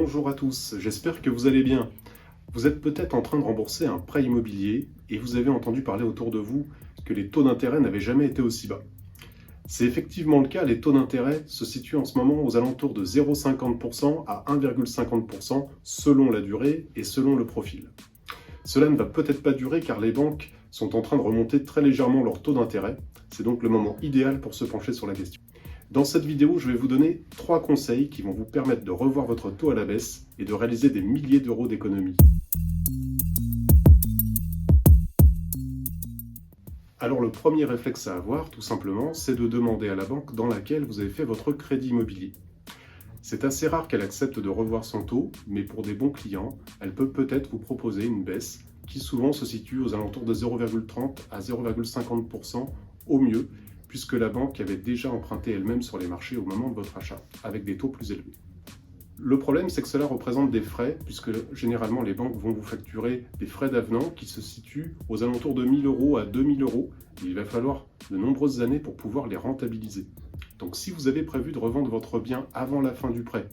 Bonjour à tous, j'espère que vous allez bien. Vous êtes peut-être en train de rembourser un prêt immobilier et vous avez entendu parler autour de vous que les taux d'intérêt n'avaient jamais été aussi bas. C'est effectivement le cas, les taux d'intérêt se situent en ce moment aux alentours de 0,50% à 1,50% selon la durée et selon le profil. Cela ne va peut-être pas durer car les banques sont en train de remonter très légèrement leur taux d'intérêt. C'est donc le moment idéal pour se pencher sur la question. Dans cette vidéo, je vais vous donner 3 conseils qui vont vous permettre de revoir votre taux à la baisse et de réaliser des milliers d'euros d'économies. Alors le premier réflexe à avoir, tout simplement, c'est de demander à la banque dans laquelle vous avez fait votre crédit immobilier. C'est assez rare qu'elle accepte de revoir son taux, mais pour des bons clients, elle peut peut-être vous proposer une baisse qui souvent se situe aux alentours de 0,30 à 0,50% au mieux, puisque la banque avait déjà emprunté elle-même sur les marchés au moment de votre achat, avec des taux plus élevés. Le problème, c'est que cela représente des frais, puisque généralement les banques vont vous facturer des frais d'avenant qui se situent aux alentours de 1 000 € à 2 000 €. Il va falloir de nombreuses années pour pouvoir les rentabiliser. Donc si vous avez prévu de revendre votre bien avant la fin du prêt,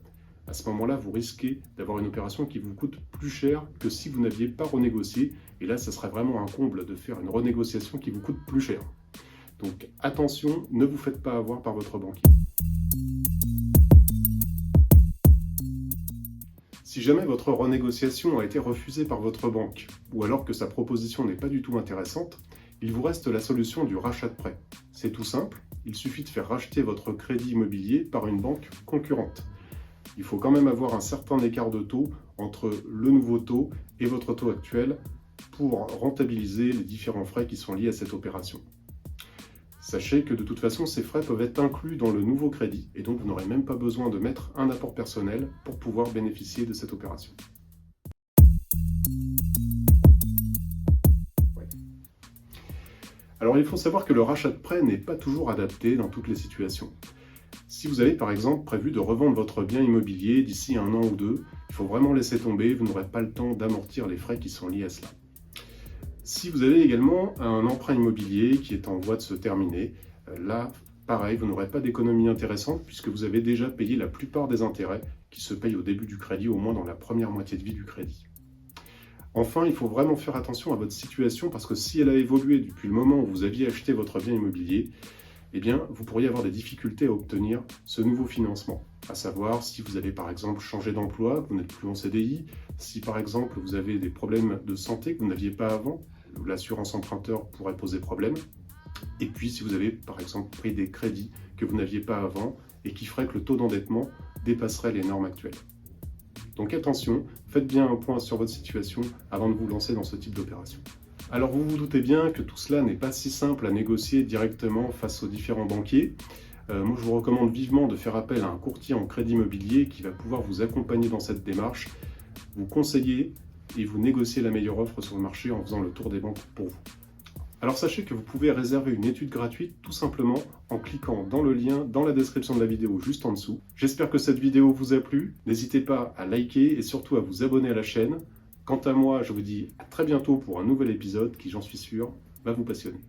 à ce moment-là, vous risquez d'avoir une opération qui vous coûte plus cher que si vous n'aviez pas renégocié. Et là, ça serait vraiment un comble de faire une renégociation qui vous coûte plus cher. Donc attention, ne vous faites pas avoir par votre banquier. Si jamais votre renégociation a été refusée par votre banque, ou alors que sa proposition n'est pas du tout intéressante, il vous reste la solution du rachat de prêt. C'est tout simple, il suffit de faire racheter votre crédit immobilier par une banque concurrente. Il faut quand même avoir un certain écart de taux entre le nouveau taux et votre taux actuel pour rentabiliser les différents frais qui sont liés à cette opération. Sachez que de toute façon, ces frais peuvent être inclus dans le nouveau crédit et donc vous n'aurez même pas besoin de mettre un apport personnel pour pouvoir bénéficier de cette opération. Alors il faut savoir que le rachat de prêt n'est pas toujours adapté dans toutes les situations. Si vous avez par exemple prévu de revendre votre bien immobilier d'ici 1 an ou 2, il faut vraiment laisser tomber, vous n'aurez pas le temps d'amortir les frais qui sont liés à cela. Si vous avez également un emprunt immobilier qui est en voie de se terminer, là, pareil, vous n'aurez pas d'économie intéressante puisque vous avez déjà payé la plupart des intérêts qui se payent au début du crédit, au moins dans la première moitié de vie du crédit. Enfin, il faut vraiment faire attention à votre situation parce que si elle a évolué depuis le moment où vous aviez acheté votre bien immobilier, eh bien, vous pourriez avoir des difficultés à obtenir ce nouveau financement. À savoir, si vous avez par exemple changé d'emploi, que vous n'êtes plus en CDI, si par exemple vous avez des problèmes de santé que vous n'aviez pas avant, l'assurance emprunteur pourrait poser problème. Et puis si vous avez par exemple pris des crédits que vous n'aviez pas avant et qui feraient que le taux d'endettement dépasserait les normes actuelles. Donc attention, faites bien un point sur votre situation avant de vous lancer dans ce type d'opération. Alors vous vous doutez bien que tout cela n'est pas si simple à négocier directement face aux différents banquiers. Moi je vous recommande vivement de faire appel à un courtier en crédit immobilier qui va pouvoir vous accompagner dans cette démarche, vous conseiller et vous négocier la meilleure offre sur le marché en faisant le tour des banques pour vous. Alors sachez que vous pouvez réserver une étude gratuite tout simplement en cliquant dans le lien dans la description de la vidéo juste en dessous. J'espère que cette vidéo vous a plu, n'hésitez pas à liker et surtout à vous abonner à la chaîne. Quant à moi, je vous dis à très bientôt pour un nouvel épisode qui, j'en suis sûr, va vous passionner.